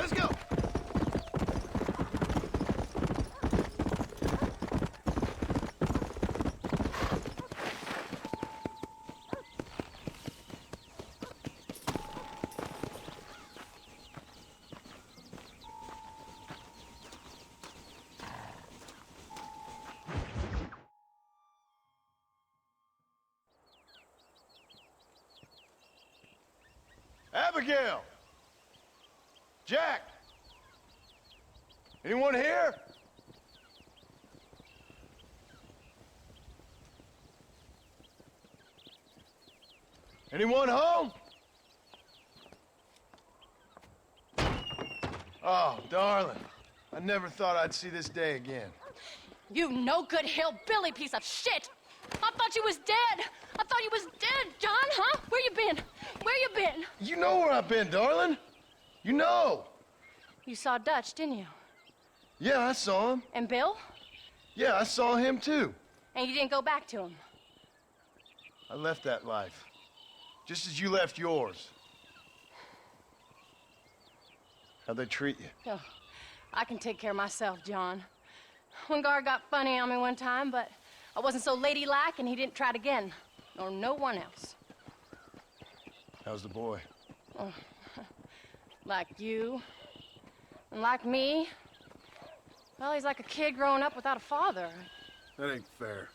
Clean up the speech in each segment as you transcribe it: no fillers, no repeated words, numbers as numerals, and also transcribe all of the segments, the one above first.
Let's go! Abigail! Jack! Anyone here? Anyone home? Oh, darling. I never thought I'd see this day again. You no good hillbilly piece of shit! I thought you was dead! I thought you was dead, John, huh? Where you been? Where you been? You know where I've been, darling. You know. You saw Dutch, didn't you? Yeah, I saw him. And Bill? Yeah, I saw him too. And you didn't go back to him? I left that life. Just as you left yours. How'd they treat you? Oh, I can take care of myself, John. One guard got funny on me one time, but I wasn't so ladylike and he didn't try it again. Nor no one else. How's the boy? Oh, like you. And like me. Well, he's like a kid growing up without a father. That ain't fair.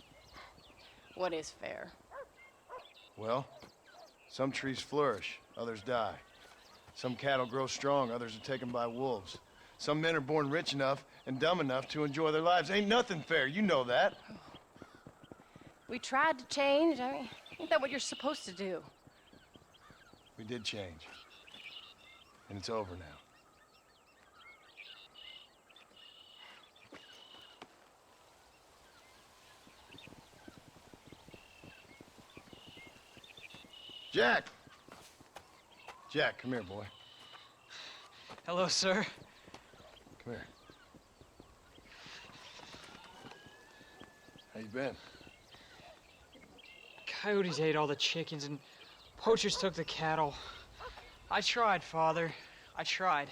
What is fair? Well, some trees flourish, others die. Some cattle grow strong, others are taken by wolves. Some men are born rich enough and dumb enough to enjoy their lives. Ain't nothing fair, you know that. We tried to change. I mean, ain't that what you're supposed to do? We did change. And it's over now. Jack! Jack, come here, boy. Hello, sir. Come here. How you been? Coyotes ate all the chickens and poachers took the cattle. I tried, Father. I tried.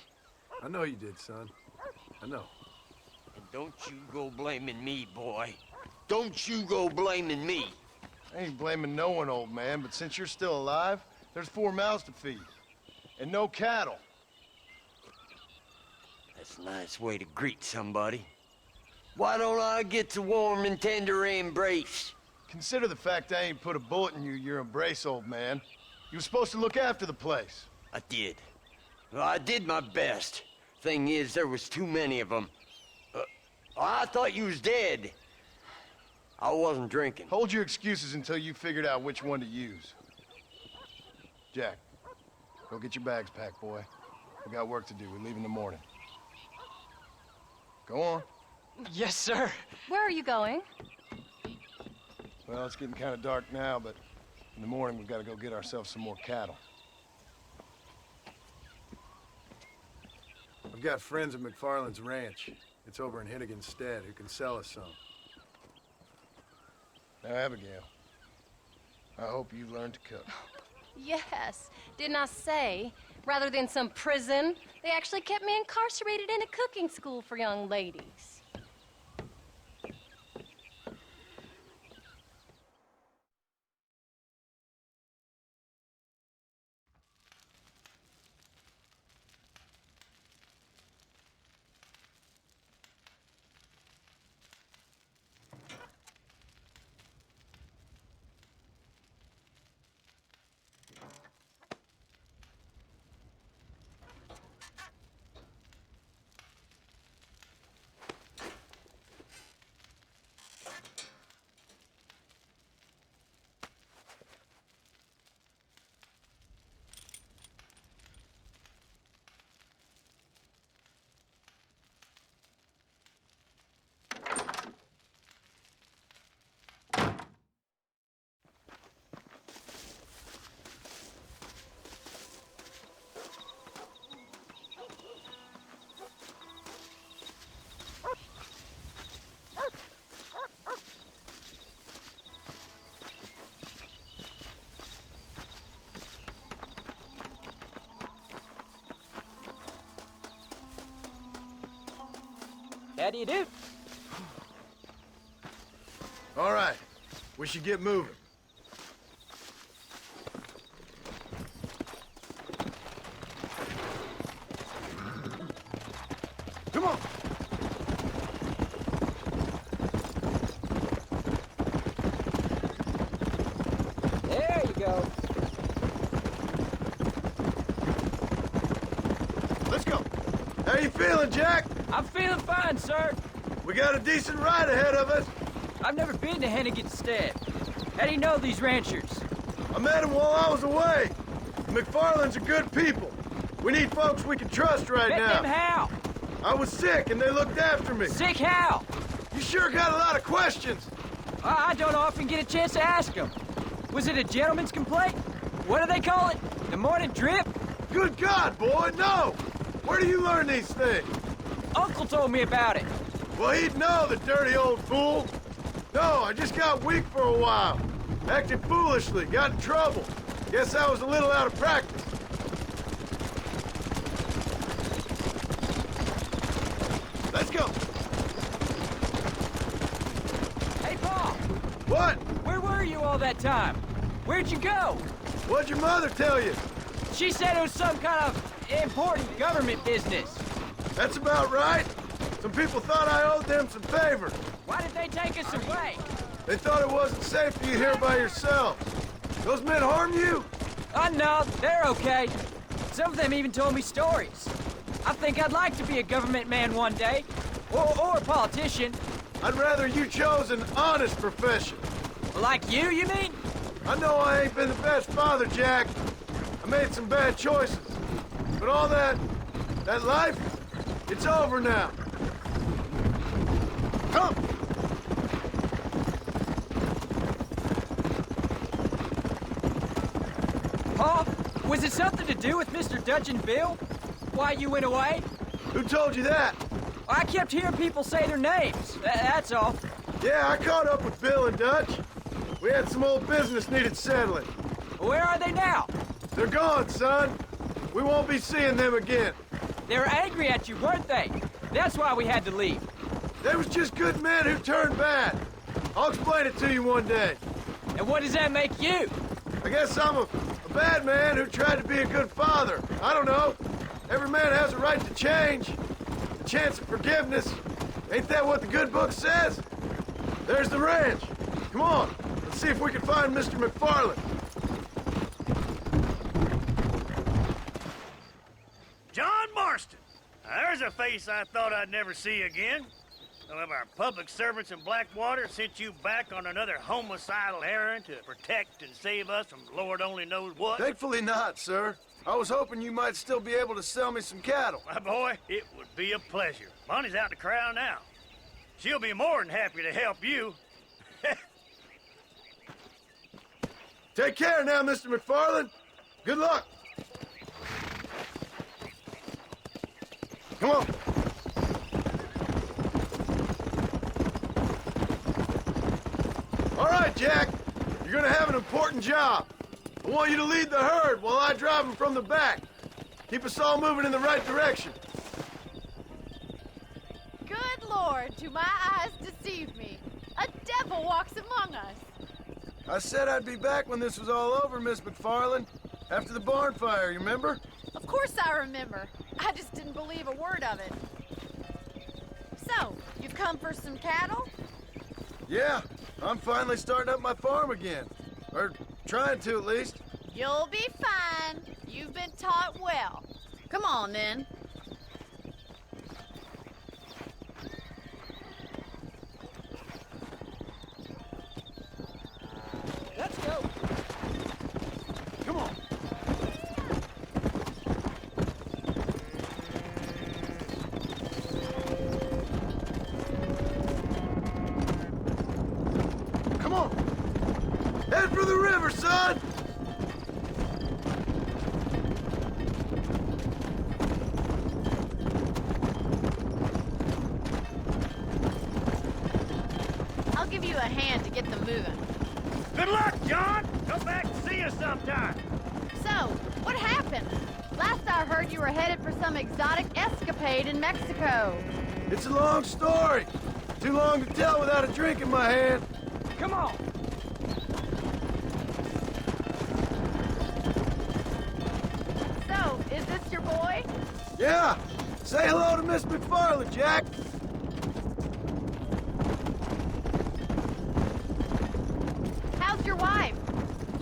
I know you did, son. I know. And don't you go blaming me, boy. Don't you go blaming me. I ain't blaming no one, old man, but since you're still alive, there's 4 mouths to feed. And no cattle. That's a nice way to greet somebody. Why don't I get the warm and tender embrace? Consider the fact I ain't put a bullet in your embrace, old man. You were supposed to look after the place. I did. Well, I did my best. Thing is, there was too many of them. I thought you was dead. I wasn't drinking. Hold your excuses until you figured out which one to use. Jack, go get your bags packed, boy. We got work to do. We leave in the morning. Go on. Yes, sir. Where are you going? Well, it's getting kind of dark now, but in the morning we've got to go get ourselves some more cattle. I've got friends at McFarland's ranch. It's over in Hinnigan's Stead who can sell us some. Now, Abigail, I hope you learned to cook. Yes. Didn't I say, rather than some prison, they actually kept me incarcerated in a cooking school for young ladies. How do you do? All right, we should get moving. Come on. There you go. Let's go. How you feeling, Jack? I'm feeling fine, sir. We got a decent ride ahead of us. I've never been to Hennigan's Stead. How do you know these ranchers? I met them while I was away. McFarland's are good people. We need folks we can trust right Met now. them how? I was sick and they looked after me. Sick how? You sure got a lot of questions. I don't often get a chance to ask them. Was it a gentleman's complaint? What do they call it? The morning drip? Good God, boy, no! Where do you learn these things? Uncle told me about it. Well, he'd know, the dirty old fool. No, I just got weak for a while. Acted foolishly, got in trouble. Guess I was a little out of practice. Let's go. Hey, Paul, What? where were you all that time? Where'd you go? What'd your mother tell you? She said it was some kind of important government business. That's about right. Some people thought I owed them some favor. Why did they take us away? They thought it wasn't safe for you here by yourself. Those men harm you? Oh, no, they're okay. Some of them even told me stories. I think I'd like to be a government man one day. Or a politician. I'd rather you chose an honest profession. Like you mean? I know I ain't been the best father, Jack. I made some bad choices. But all that life, it's over now. Come! Paul, was it something to do with Mr. Dutch and Bill? Why you went away? Who told you that? I kept hearing people say their names. That's all. Yeah, I caught up with Bill and Dutch. We had some old business needed settling. Where are they now? They're gone, son. We won't be seeing them again. They were angry at you, weren't they? That's why we had to leave. They was just good men who turned bad. I'll explain it to you one day. And what does that make you? I guess I'm a bad man who tried to be a good father. I don't know. Every man has a right to change. A chance of forgiveness. Ain't that what the good book says? There's the ranch. Come on. Let's see if we can find Mr. McFarland. John Marston. Now, there's a face I thought I'd never see again. Some of our public servants in Blackwater sent you back on another homicidal errand to protect and save us from Lord only knows what. Thankfully not, sir. I was hoping you might still be able to sell me some cattle. My boy, it would be a pleasure. Bonnie's out to corral now. She'll be more than happy to help you. Take care now, Mr. McFarland. Good luck. Come on. All right, Jack. You're gonna have an important job. I want you to lead the herd while I drive them from the back. Keep us all moving in the right direction. Good Lord, do my eyes deceive me? A devil walks among us. I said I'd be back when this was all over, Miss McFarland. After the barn fire, you remember? Of course I remember. I just didn't believe a word of it. So, you've come for some cattle? Yeah, I'm finally starting up my farm again. Or trying to, at least. You'll be fine. You've been taught well. Come on, then. Let's go. Come on. Come on. Head for the river, son. I'll give you a hand to get them moving. Good luck, John. Come back and see us sometime. So, what happened? Last I heard you were headed for some exotic escapade in Mexico. It's a long story. Too long to tell without a drink in my hand. Come on. So, is this your boy? Yeah. Say hello to Miss McFarland, Jack. How's your wife?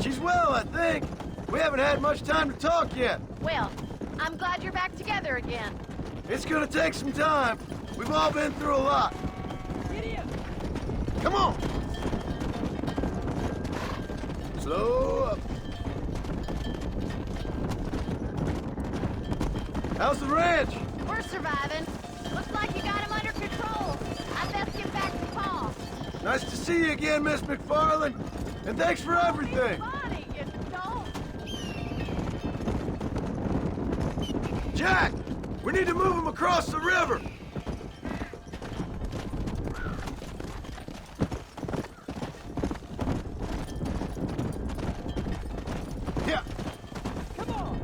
She's well, I think. We haven't had much time to talk yet. Well, I'm glad you're back together again. It's gonna take some time. We've all been through a lot. Gideon! Come on. Slow up. How's the ranch? We're surviving. Looks like you got him under control. I best get back to Paul. Nice to see you again, Miss McFarland. And thanks for everything. Funny, you don't. Jack, we need to move him across the river. Yeah. Come on!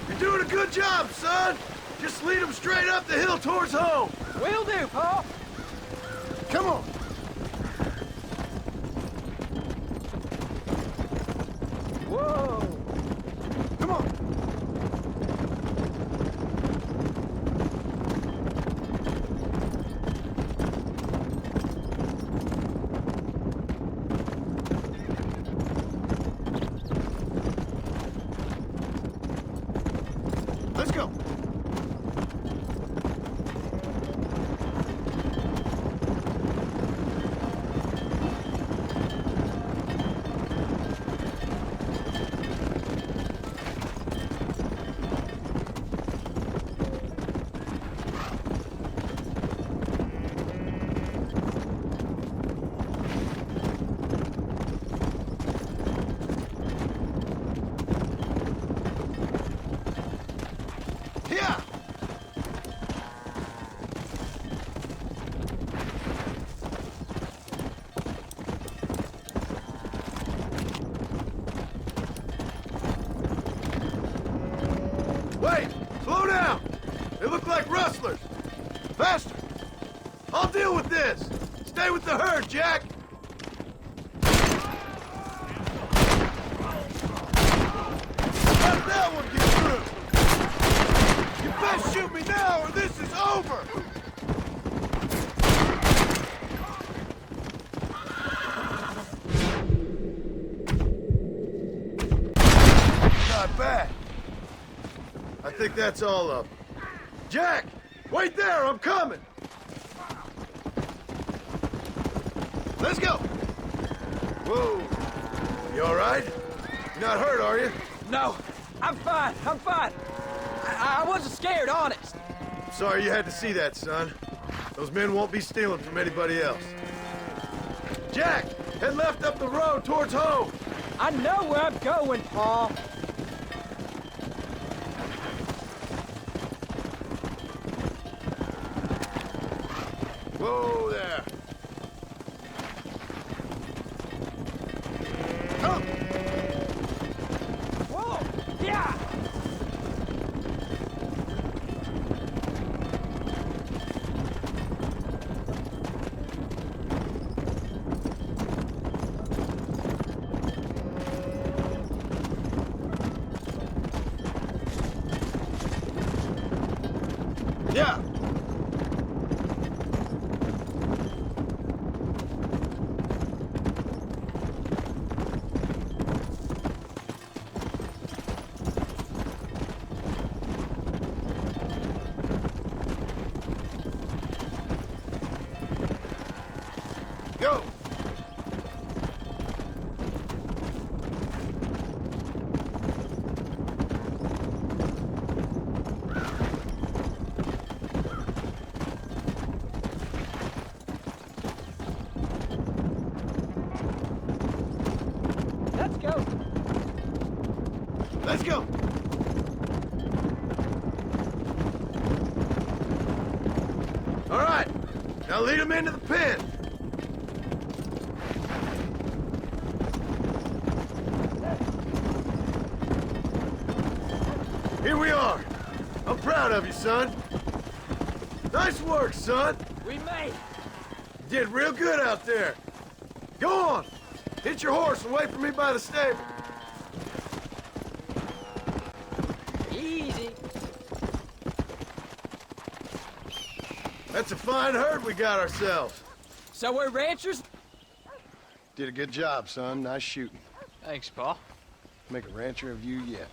You're doing a good job, son. Just lead him straight up the hill towards home. Will do, Paul! Come on. Whoa! Come on. Let's go. Yeah. Wait! Slow down! They look like rustlers! Faster! I'll deal with this! Stay with the herd, Jack! Let that one get through! You best shoot me now or this is over! Not bad. I think that's all of them. Jack! Wait there, I'm coming! Let's go! Whoa! You all right? You're not hurt, are you? No, I'm fine, I'm fine. I wasn't scared, honest. Sorry you had to see that, son. Those men won't be stealing from anybody else. Jack! Head left up the road towards home! I know where I'm going, Paul. Whoa there! Come! Whoa! Yeah! Yeah! Go! Let's go. Let's go! All right, now lead them into the pen. Proud of you, son. Nice work, son. We made it. You did real good out there. Go on. Hit your horse and wait for me by the stable. Easy. That's a fine herd we got ourselves. So we're ranchers? Did a good job, son. Nice shooting. Thanks, Pa. Make a rancher of you yet.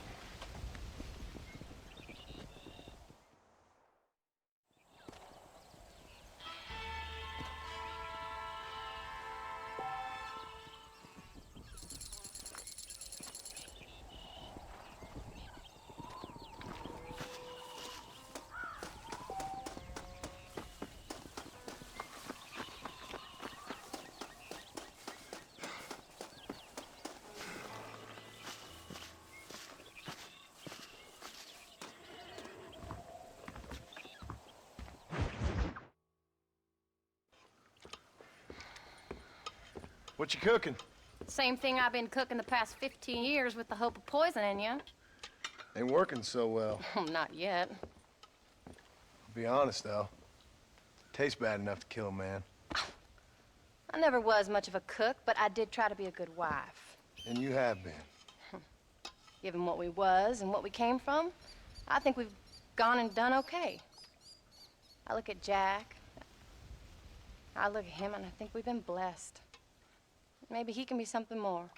What you cooking? Same thing I've been cooking the past 15 years with the hope of poisoning you. Ain't working so well. Not yet. Be honest, though. Tastes bad enough to kill a man. I never was much of a cook, but I did try to be a good wife. And you have been. Given what we was and what we came from, I think we've gone and done okay. I look at Jack. I look at him and I think we've been blessed. Maybe he can be something more.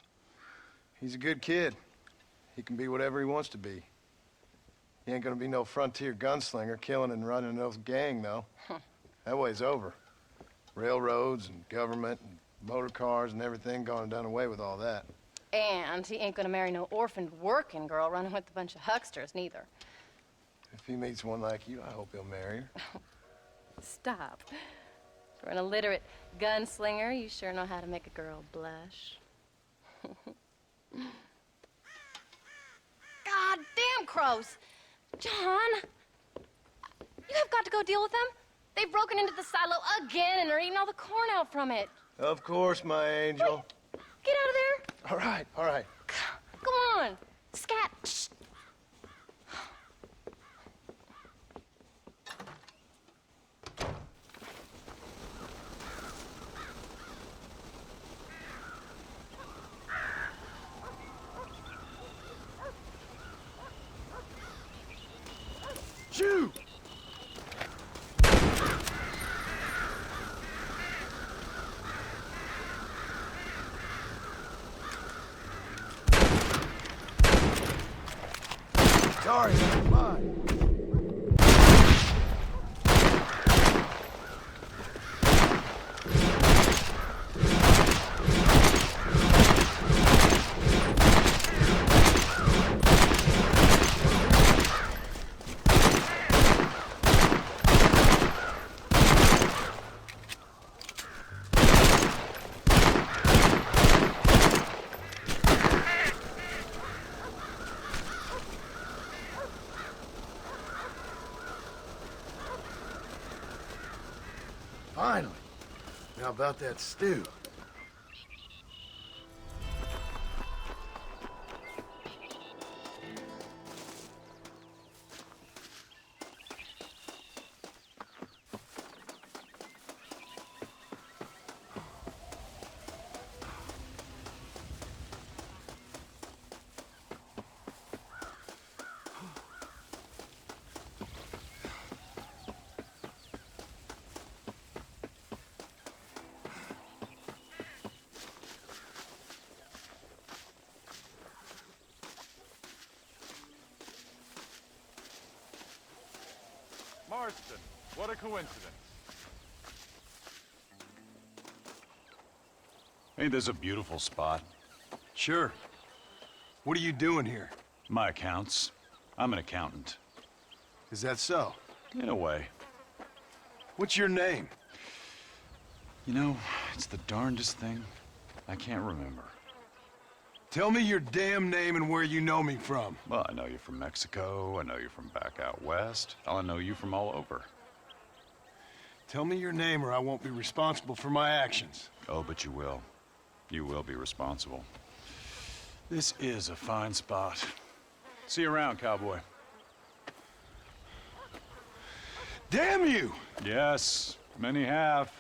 He's a good kid. He can be whatever he wants to be. He ain't gonna be no frontier gunslinger killing and running those gang, though. That way's over. Railroads and government and motor cars and everything gone and done away with all that. And he ain't gonna marry no orphaned working girl running with a bunch of hucksters, neither. If he meets one like you, I hope he'll marry her. Stop. For an illiterate gunslinger, you sure know how to make a girl blush. God damn crows! John! You have got to go deal with them. They've broken into the silo again and are eating all the corn out from it. Of course, my angel. Get out of there. All right, all right. Come on. Scat. Shh. Shoot! Sorry, bye. Finally. Now about that stew. Marston, what a coincidence. Ain't this a beautiful spot? Sure. What are you doing here? My accounts. I'm an accountant. Is that so? In a way. What's your name? You know, it's the darndest thing. I can't remember. Tell me your damn name and where you know me from. Well, I know you from Mexico. I know you from back out west. I know you from all over. Tell me your name or I won't be responsible for my actions. Oh, but you will. You will be responsible. This is a fine spot. See you around, cowboy. Damn you! Yes, many have.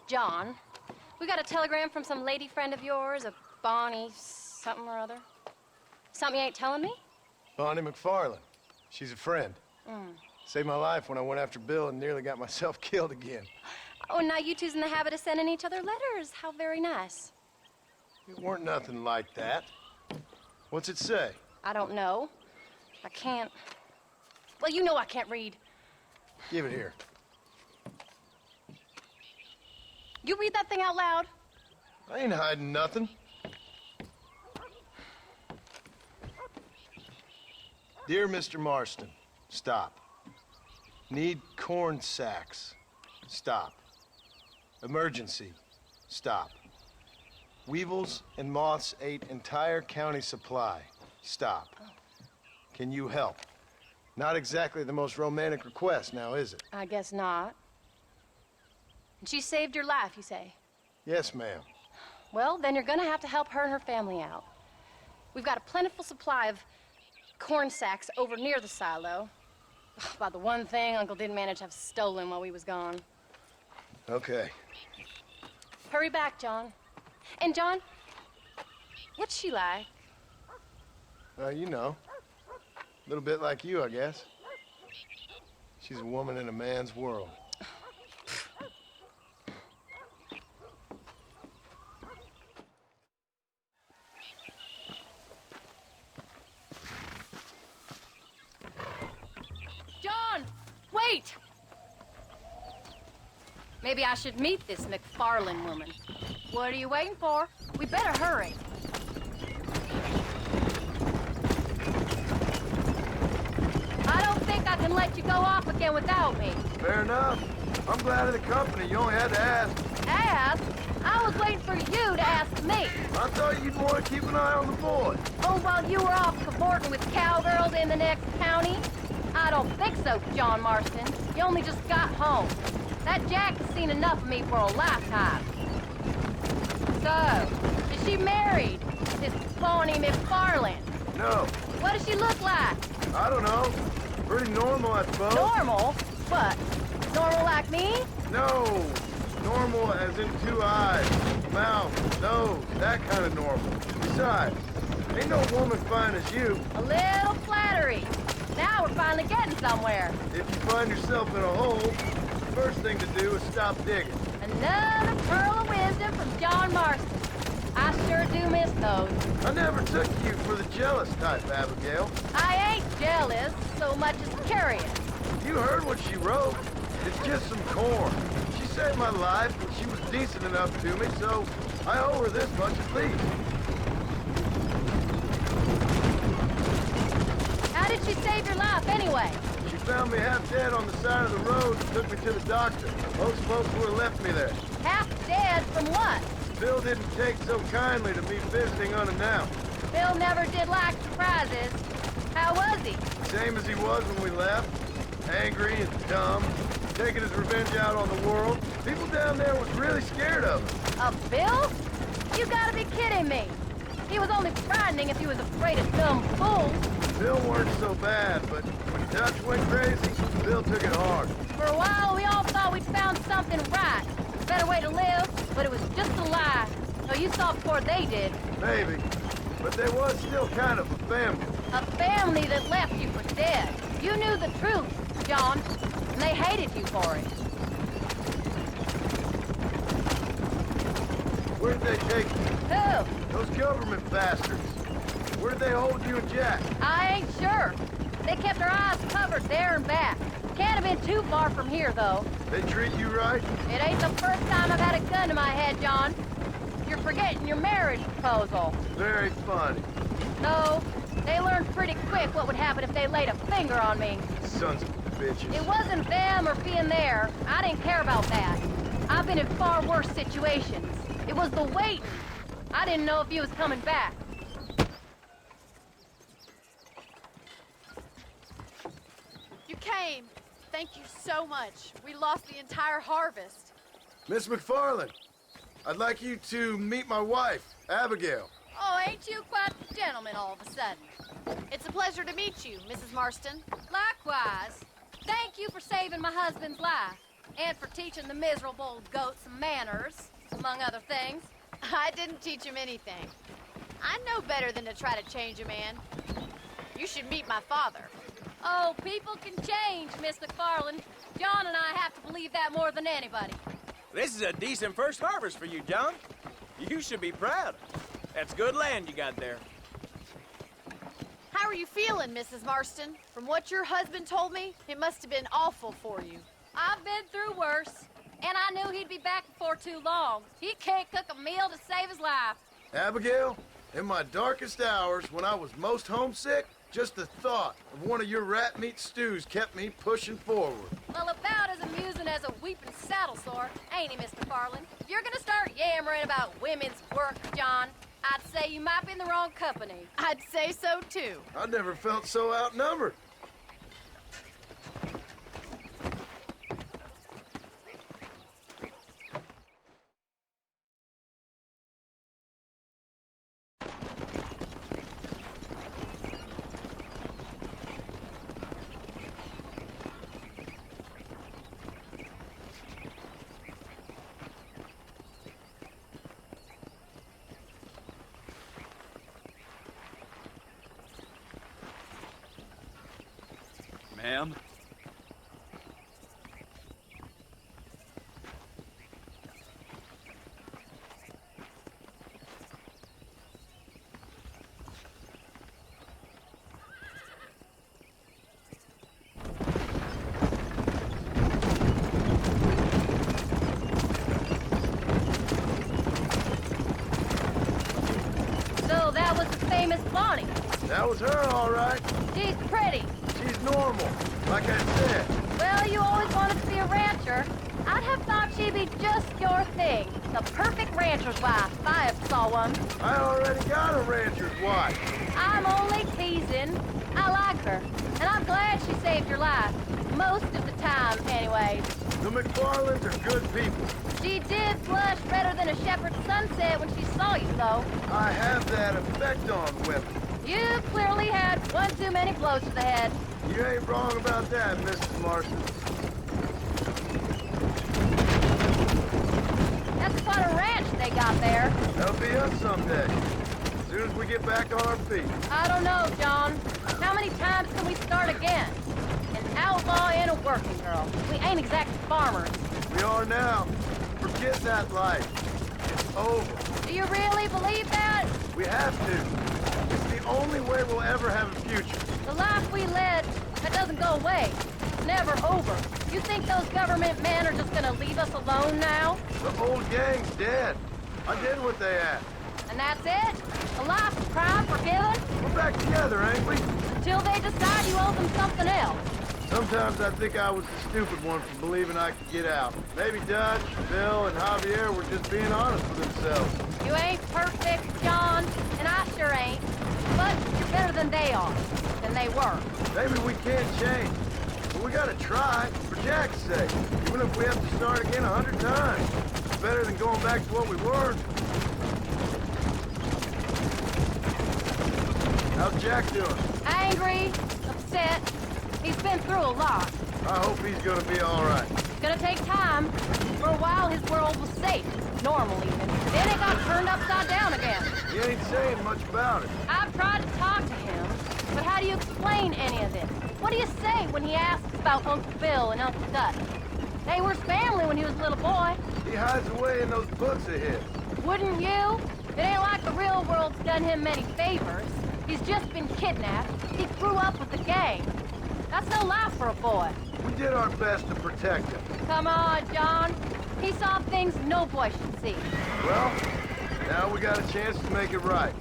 John, we got a telegram from some lady friend of yours, a Bonnie something or other. Something you ain't telling me? Bonnie McFarland. She's a friend. Saved my life when I went after Bill and nearly got myself killed again. Oh, and now you two's in the habit of sending each other letters. How very nice. It weren't nothing like that. What's it say? I don't know. I can't... Well, you know I can't read. Give it here. You read that thing out loud? I ain't hiding nothing. Dear Mr. Marston, stop. Need corn sacks. Stop. Emergency. Stop. Weevils and moths ate entire county supply. Stop. Can you help? Not exactly the most romantic request, now is it? I guess not. And she saved your life, you say? Yes, ma'am. Well, then you're gonna have to help her and her family out. We've got a plentiful supply of corn sacks over near the silo. About the one thing Uncle didn't manage to have stolen while we was gone. Okay. Hurry back, John. And John, what's she like? You know. A little bit like you, I guess. She's a woman in a man's world. John, wait! Maybe I should meet this McFarland woman. What are you waiting for? We better hurry. I don't think I can let you go off again without me. Fair enough. I'm glad of the company. You only had to ask. Ask? I was waiting for you to ask me. I thought you'd want to keep an eye on the boy. Oh, while you were off cavorting with cowgirls in the next county? I don't think so, John Marston. You only just got home. That Jack has seen enough of me for a lifetime. So, is she married? This Bonnie McFarland? No, What does she look like? I don't know. Pretty normal, I suppose. Normal? What? Normal like me? No, normal as in 2 eyes, mouth, nose, that kind of normal. Besides, ain't no woman fine as you. A little flattery. Now we're finally getting somewhere. If you find yourself in a hole, the first thing to do is stop digging. Another pearl of wisdom from John Marston. I sure do miss those. I never took you for the jealous type, Abigail. I ain't jealous so much as curious. You heard what she wrote. It's just some corn. She saved my life, and she was decent enough to me, so I owe her this much at least. How did she save your life anyway? She found me half dead on the side of the road and took me to the doctor. Most folks would have left me there. Half dead from what? Bill didn't take so kindly to me visiting unannounced. Bill never did like surprises. How was he? Same as he was when we left. Angry and dumb, taking his revenge out on the world. People down there was really scared of him. Of Bill? You gotta be kidding me. He was only frightening if he was afraid of dumb fools. Bill weren't so bad, but when Dutch went crazy, Bill took it hard. For a while, we all thought we'd found something right. Better way to live, but it was just a lie. So you saw before they did. Maybe. but they was still kind of a family. A family that left you for dead. You knew the truth, John, and they hated you for it. Where did they take you? Who? Those government bastards. Where did they hold you and Jack? I ain't sure. They kept their eyes covered there and back. Can't have been too far from here, though. They treat you right? It ain't the first time I've had a gun to my head, John. You're forgetting your marriage proposal. Very funny. No, they learned pretty quick what would happen if they laid a finger on me. Sons of bitches. It wasn't them or being there. I didn't care about that. I've been in far worse situations. It was the waiting. I didn't know if you was coming back. You came. Thank you so much. We lost the entire harvest. Miss McFarland, I'd like you to meet my wife, Abigail. Oh, ain't you quite the gentleman all of a sudden? It's a pleasure to meet you, Mrs. Marston. Likewise. Thank you for saving my husband's life. And for teaching the miserable goat some manners, among other things. I didn't teach him anything. I know better than to try to change a man. You should meet my father. Oh, people can change, Miss McFarland. John and I have to believe that more than anybody. This is a decent first harvest for you, John. You should be proud. That's good land you got there. How are you feeling, Mrs. Marston? From what your husband told me, it must have been awful for you. I've been through worse, and I knew he'd be back before too long. He can't cook a meal to save his life. Abigail, in my darkest hours, when I was most homesick, just the thought of one of your rat meat stews kept me pushing forward. Well, about as amusing as a weeping saddle sore, ain't he, Mr. Farland? If you're gonna start yammering about women's work, John, I'd say you might be in the wrong company. I'd say so, too. I never felt so outnumbered. Ma'am? So that was the famous Bonnie. That was her, all right. She's pretty. She's normal, like I said. Well, you always wanted to be a rancher. I'd have thought she'd be just your thing. The perfect rancher's wife, if I ever saw one. I already got a rancher's wife. I'm only teasing. I like her, and I'm glad she saved your life. Most of the time, anyways. The McFarlands are good people. She did flush redder than a shepherd's sunset when she saw you, though. I have that effect on women. You clearly had one too many blows to the head. You ain't wrong about that, Mrs. Marston. That's quite a ranch they got there. That'll be us someday. As soon as we get back on our feet. I don't know, John. How many times can we start again? An outlaw and a working girl. We ain't exactly farmers. We are now. Forget that life. It's over. Do you really believe that? We have to. It's the only way we'll ever have a future. The life we led, that doesn't go away. It's never over. You think those government men are just gonna leave us alone now? The old gang's dead. I did what they asked. And that's it? A life of crime forgiven? We're back together, ain't we? Until they decide you owe them something else. Sometimes I think I was the stupid one for believing I could get out. Maybe Dutch, Bill, and Javier were just being honest with themselves. You ain't perfect, John, and I sure ain't. But you're better than they are. Than they were. Maybe we can't change. But we gotta try, for Jack's sake. Even if we have to start again 100 times. It's better than going back to what we were. How's Jack doing? Angry, upset. He's been through a lot. I hope he's gonna be all right. It's gonna take time. For a while, his world was safe. Normal, even. Then it got turned upside down again. He ain't saying much about it. I've tried to talk to him, but how do you explain any of this? What do you say when he asks about Uncle Bill and Uncle Dutch? They were his family when he was a little boy. He hides away in those books of his. Wouldn't you? It ain't like the real world's done him many favors. He's just been kidnapped. He grew up with the gang. That's no life for a boy. We did our best to protect him. Come on, John. He saw things no boy should see. Well, now we got a chance to make it right.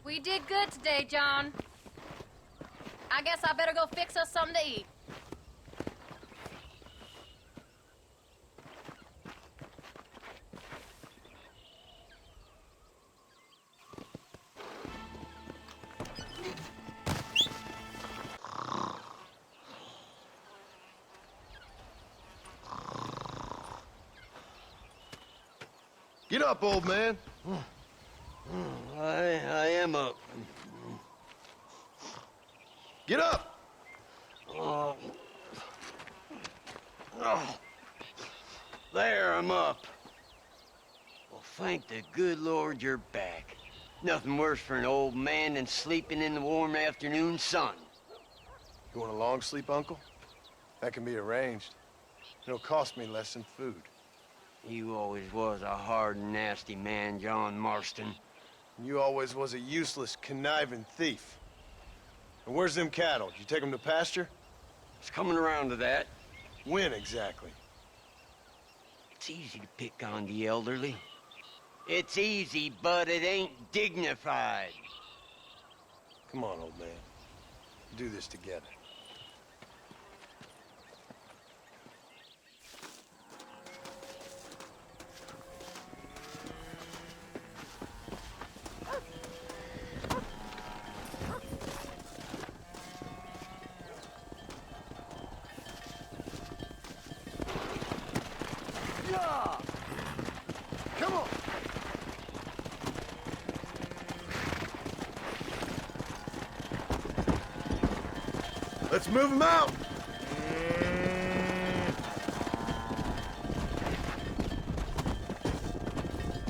We did good today, John. I guess I better go fix us something to eat. Get up, old man. I am up. Get up! Oh. Oh. There, I'm up. Well, thank the good Lord you're back. Nothing worse for an old man than sleeping in the warm afternoon sun. You want a long sleep, Uncle? That can be arranged. It'll cost me less than food. You always was a hard and nasty man, John Marston. You always was a useless, conniving thief. And where's them cattle? Did you take them to pasture? It's coming around to that. When exactly? It's easy to pick on the elderly. It's easy, but it ain't dignified. Come on, old man. Do this together. Come on! Let's move them out!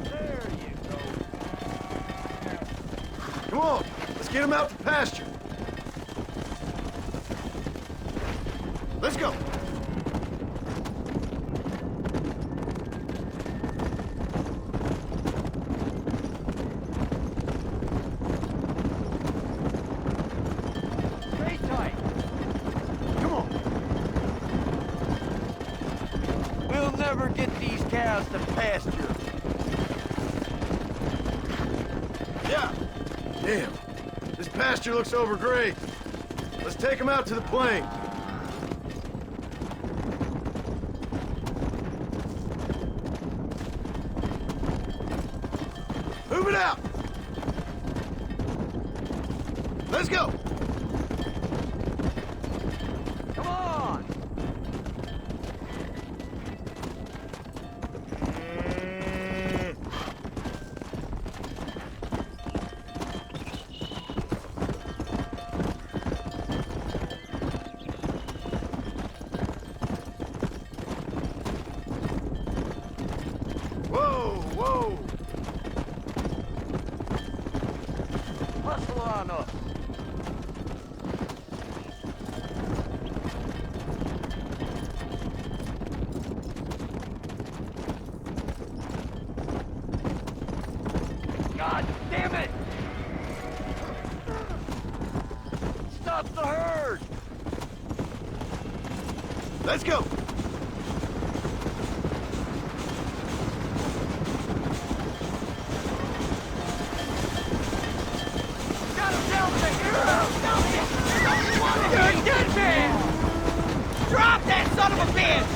There you go. Come on, let's get them out to pasture. Let's go! Stay tight. Come on! We'll never get these cows to pasture. Yeah! Damn, this pasture looks overgrazed. Let's take them out to the plain. Move it out! Let's go! Come on! Whoa, whoa! Hustle on up. God damn it! Stop the herd! Let's go! Got him down the hero! You're a dead man! Drop that son of a bitch!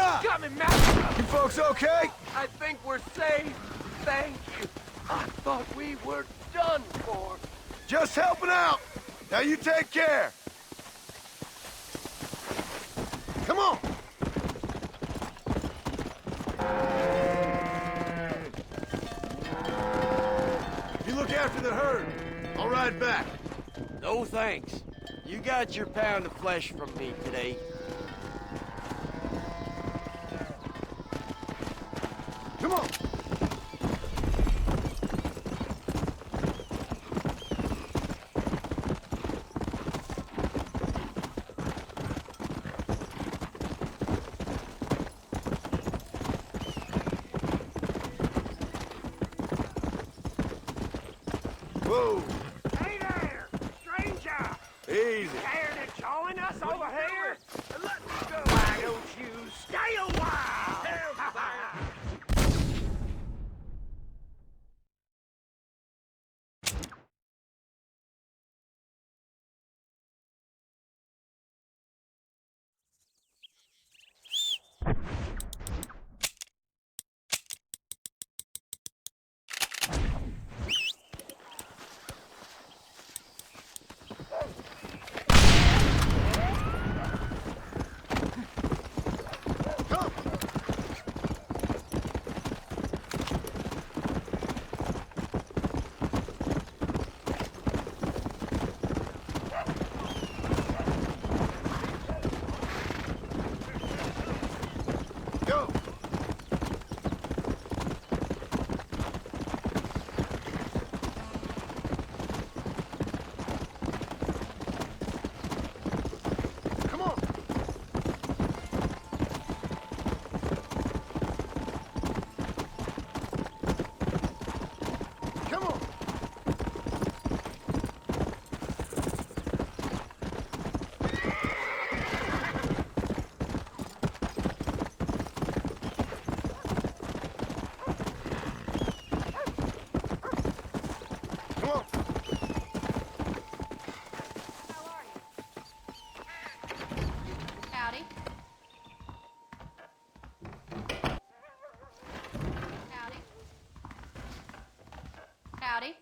up! Got me, Matt! You folks okay? I think we're safe. Thank you. I thought we were done for. Just helping out. Now you take care. Come on. You look after the herd. I'll ride back. No thanks. You got your pound of flesh from me today. Come on. Whoa. Hey there, stranger! Easy. Care to join us over here? Let me go. Why don't you stay a while? Go. Come on. Come on. Come on. Howdy. Howdy. Howdy.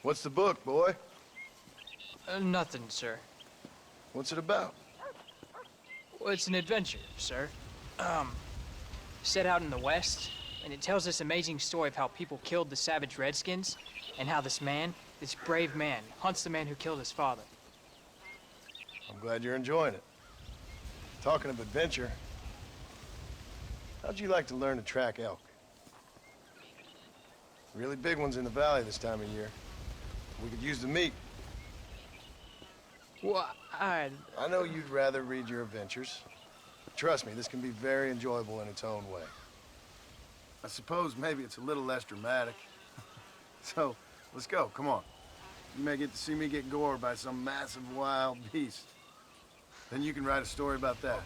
What's the book, boy? Nothing, sir. What's it about? Well, it's an adventure, sir. Set out in the West, and it tells this amazing story of how people killed the savage Redskins, and how this man, this brave man, hunts the man who killed his father. I'm glad you're enjoying it. Talking of adventure, how'd you like to learn to track elk? Really big ones in the valley this time of year. We could use the meat. Well, I know you'd rather read your adventures. Trust me, this can be very enjoyable in its own way. I suppose maybe it's a little less dramatic. So, let's go, come on. You may get to see me get gored by some massive wild beast. Then you can write a story about that.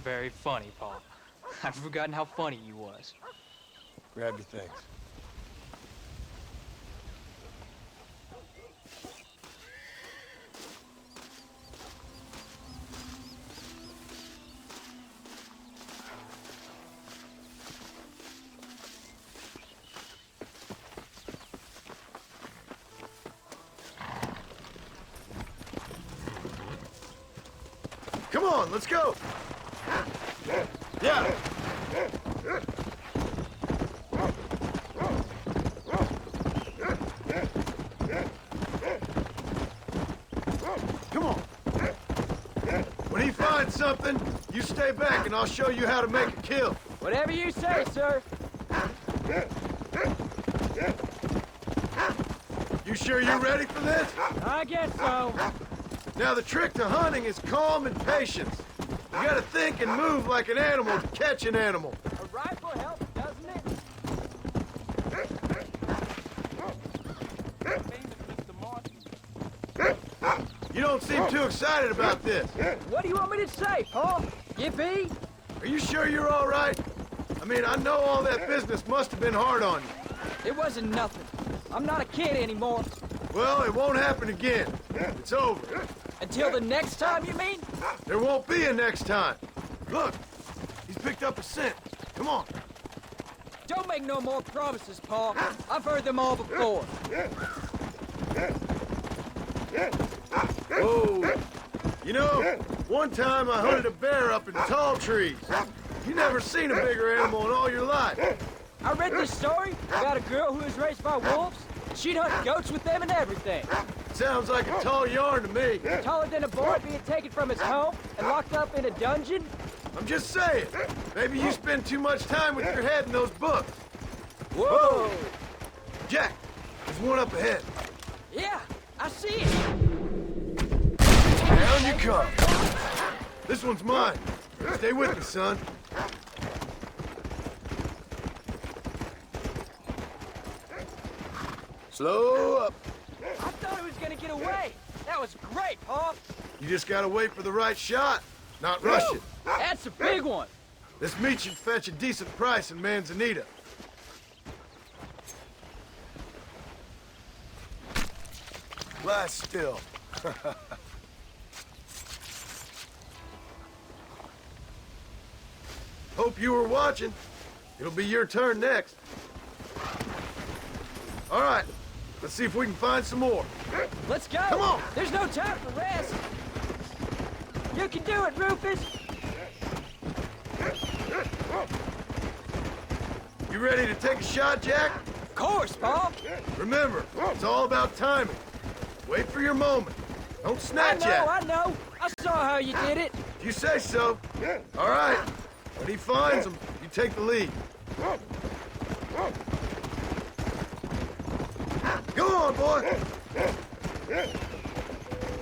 very funny, Paul. I've forgotten how funny you was. Grab your things. Come on, let's go. Yeah. Come on. When he finds something, you stay back and I'll show you how to make a kill. Whatever you say, sir. You sure you're ready for this? I guess so. Now the trick to hunting is calm and patience. You gotta think and move like an animal to catch an animal. A rifle helps, doesn't it? You don't seem too excited about this. What do you want me to say, Paul? Yippee? Are you sure you're all right? I mean, I know all that business must have been hard on you. It wasn't nothing. I'm not a kid anymore. Well, it won't happen again. It's over. Until the next time, you mean? There won't be a next time. Look, he's picked up a scent. Come on. Don't make no more promises, Paul. I've heard them all before. Whoa. You know, one time I hunted a bear up in tall trees. You never seen a bigger animal in all your life. I read this story about a girl who was raised by wolves. She'd hunt goats with them and everything. Sounds like a tall yarn to me. Taller than a boy being taken from his home and locked up in a dungeon? I'm just saying. Maybe you spend too much time with your head in those books. Whoa! Jack, there's one up ahead. Yeah, I see it. Down you come. This one's mine. Stay with me, son. Slow up. I thought he was gonna get away. That was great, Paul. You just gotta wait for the right shot, not rush it. That's a big one. This meat should fetch a decent price in Manzanita. Lie still. Hope you were watching. It'll be your turn next. All right, let's see if we can find some more. Let's go. Come on. There's no time for rest. You can do it, Rufus. You ready to take a shot, Jack? Of course, Paul. Remember, it's all about timing. Wait for your moment. Don't snatch at it. I know. I saw how you did it. If you say so. All right. When he finds them, you take the lead. Go on, boy.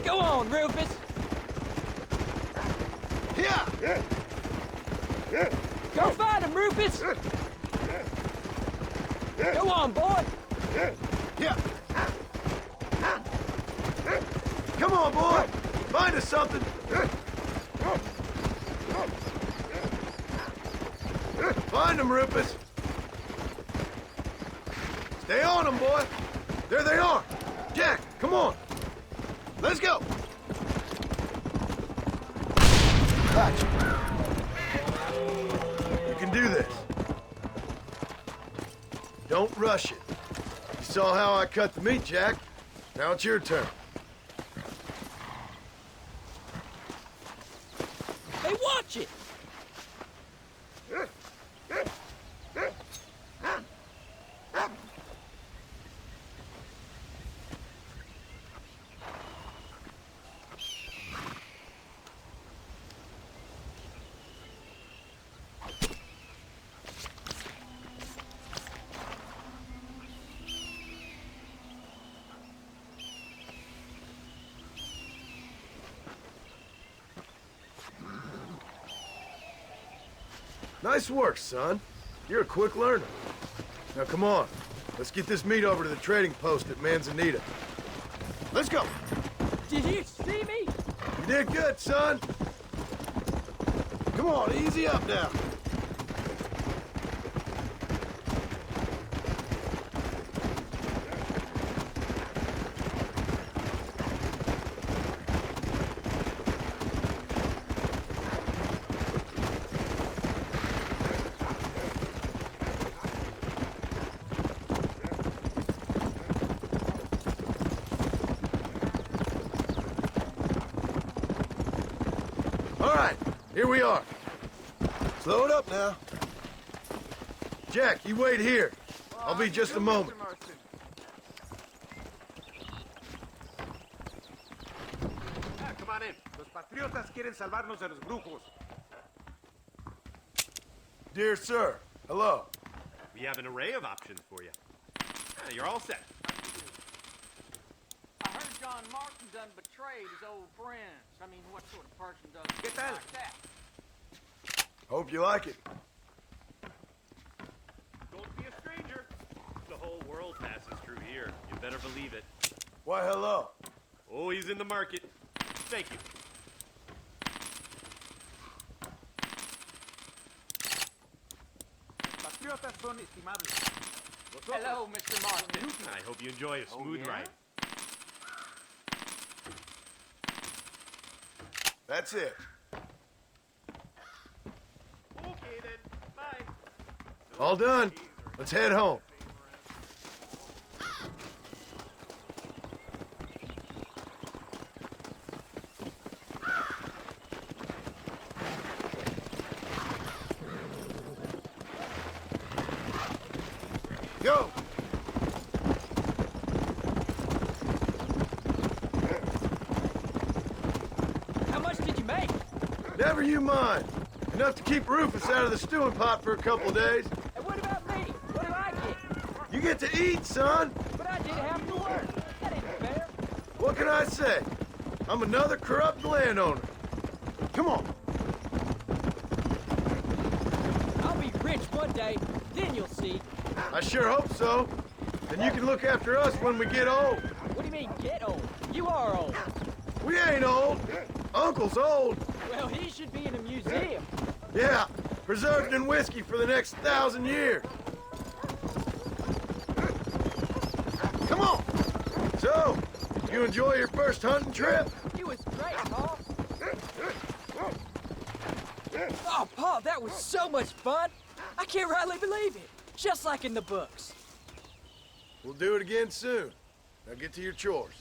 Go on, Rufus. Yeah. Go find him, Rufus. Go on, boy. Yeah. Come on, boy. Find us something. Find them, Rufus. Stay on them, boy. There they are. Jack, come on. Let's go. Gotcha. You can do this. Don't rush it. You saw how I cut the meat, Jack. Now it's your turn. Hey, watch it. Nice work, son. You're a quick learner. Now, come on. Let's get this meat over to the trading post at Manzanita. Let's go. Did you see me? You did good, son. Come on, easy up now. All right, here we are. Slow it up now. Jack, you wait here. I'll be just a moment. Come on in. Los patriotas quieren salvarnos de los brujos. Dear sir, hello. We have an array of options for you. You're all set. I heard John Martin done betrayed his old friends. I mean, what sort of person does ¿Qué tal? like that? Hope you like it. Don't be a stranger. The whole world passes through here. You better believe it. Why, hello. Oh, he's in the market. Thank you. Patriotas son estimables. Hello, Mr. Martin. I hope you enjoy a smooth yeah? ride. That's it. Okay then. Bye. All done. Let's head home. Go! How much did you make? Never you mind. Enough to keep Rufus out of the stewing pot for a couple days. And what about me? What did I get? You get to eat, son. But I did half the work. That ain't fair. What can I say? I'm another corrupt landowner. Come on. I'll be rich one day, then you'll see. I sure hope so. And you can look after us when we get old. What do you mean, get old? You are old. We ain't old. Uncle's old. Well, he should be in a museum. Yeah, preserved in whiskey for the next 1,000 years. Come on. So, you enjoy your first hunting trip? It was great, Paul. Oh, Paul, that was so much fun. I can't rightly believe it. Just like in the books. We'll do it again soon. Now get to your chores.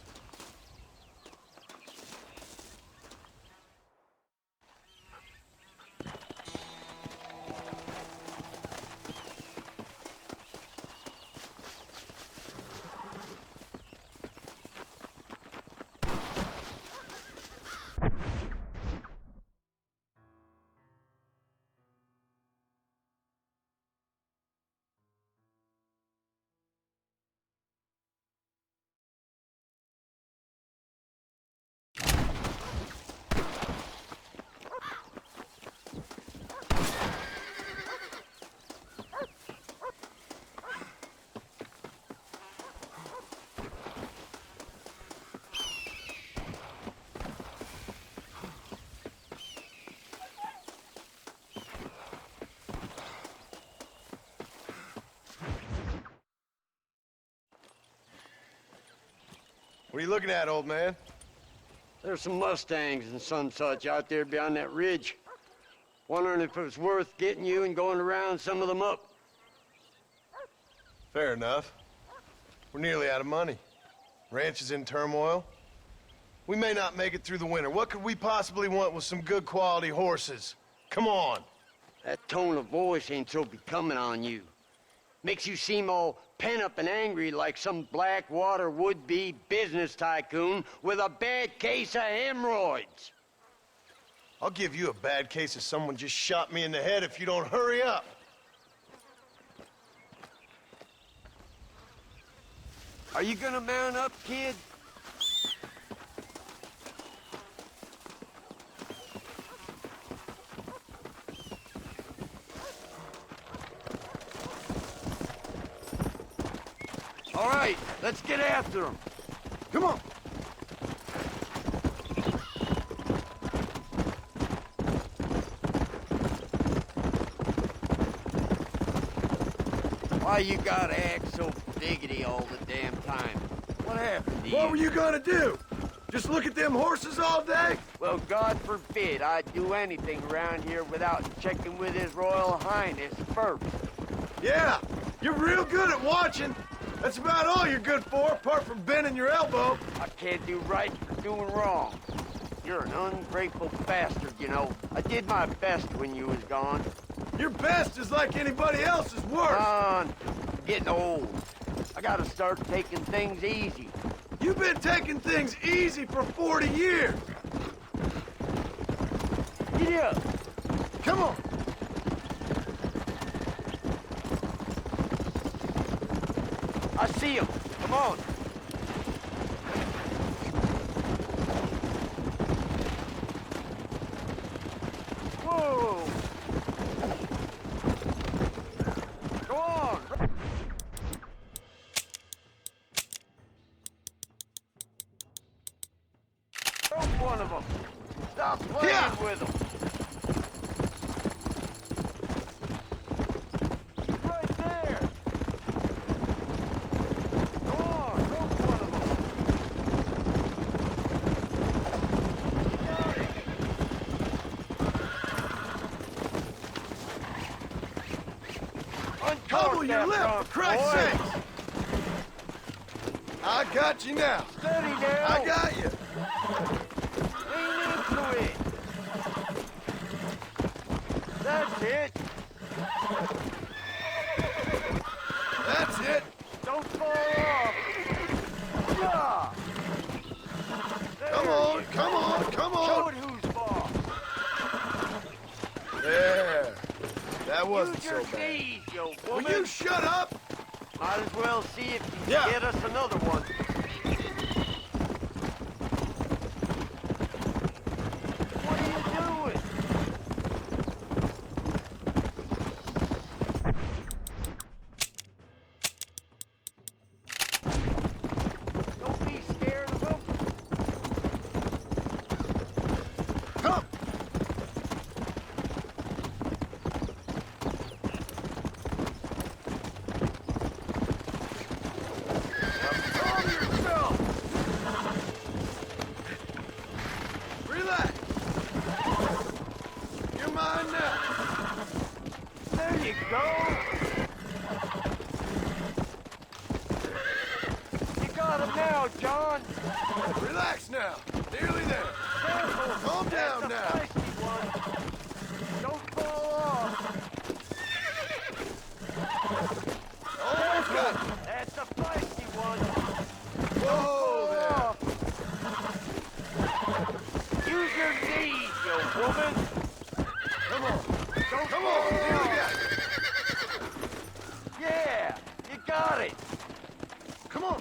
What are you looking at, old man? There's some Mustangs and some such out there beyond that ridge. Wondering if it was worth getting you and going to round some of them up. Fair enough. We're nearly out of money. Ranch is in turmoil. We may not make it through the winter. What could we possibly want with some good quality horses? Come on. That tone of voice ain't so becoming on you. Makes you seem all pent up and angry like some Blackwater would-be business tycoon with a bad case of hemorrhoids. I'll give you a bad case of someone just shot me in the head if you don't hurry up. Are you gonna mount up, kid? All right, let's get after him. Come on. Why you gotta act so diggity all the damn time? What happened to you? What were you gonna do? Just look at them horses all day? Well, God forbid I'd do anything around here without checking with His Royal Highness first. Yeah, you're real good at watching. That's about all you're good for, apart from bending your elbow. I can't do right for doing wrong. You're an ungrateful bastard, you know. I did my best when you was gone. Your best is like anybody else's worst. I'm getting old. I gotta start taking things easy. You've been taking things easy for 40 years. Get up. Come on. I see him. Come on. Whoa. Go on. Broke one of them. Stop playing with them. Right there. Go on. Broke one of them. You got it. Hobble your that lip, front, for Christ's boy. sake! I got you now. Steady now. I got you. Lean into it. That's it. That's it. Don't fall off. Yeah. Come on, come on, come Show on. it who's boss. There. That wasn't Use so your bad. knees, you Will woman. you shut up? Might as well see if you can Yeah. get us another one. What are you doing? Don't be scared of them. Come. Calm yourself. Relax. You're mine now. There you go. You got him now, John. Relax now. Nearly there. Careful. Calm down That's a now. feisty one. Don't fall off. Almost got you. That's a feisty one. Whoa there. Off. Use your knees, you woman. Come on. Don't Come fall on. Nearly off. got you. Yeah, you got it. Come on.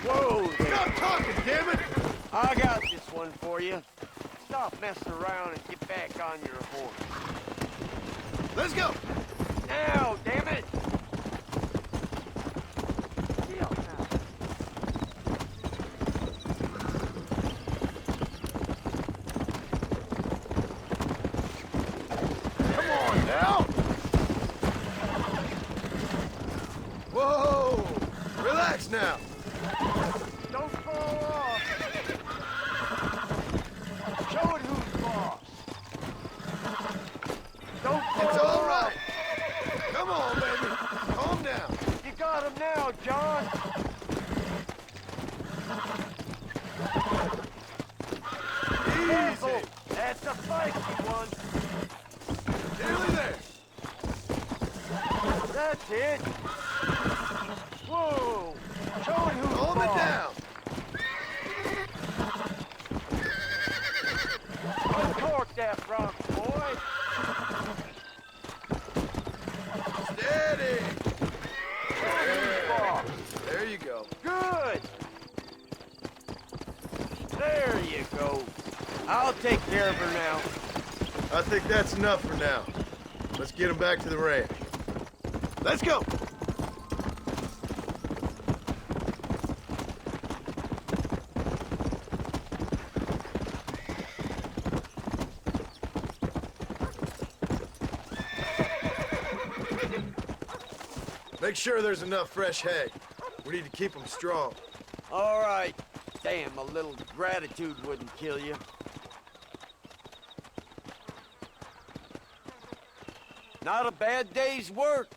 Whoa there. Stop talking, damn it. I got this one for you. Stop messing around and get back on your horse. Let's go. Now, damn it. Get up now. Come on now. Whoa. Relax now. Don't fall off. Show it who's boss. Don't fall It's all off. right. Come on, baby. Calm down. You got him now, John. Careful. Easy. That's a feisty one. Nearly there. That's it. Whoa. Show it who's Calm boss. it down. Uncork that bronc, boy. Steady. Who's boss. There you go. Good. There you go. I'll take care of her now. I think that's enough for now. Let's get him back to the ranch. Let's go. Make sure there's enough fresh hay. We need to keep them strong. All right. Damn, a little gratitude wouldn't kill you. Not a bad day's work.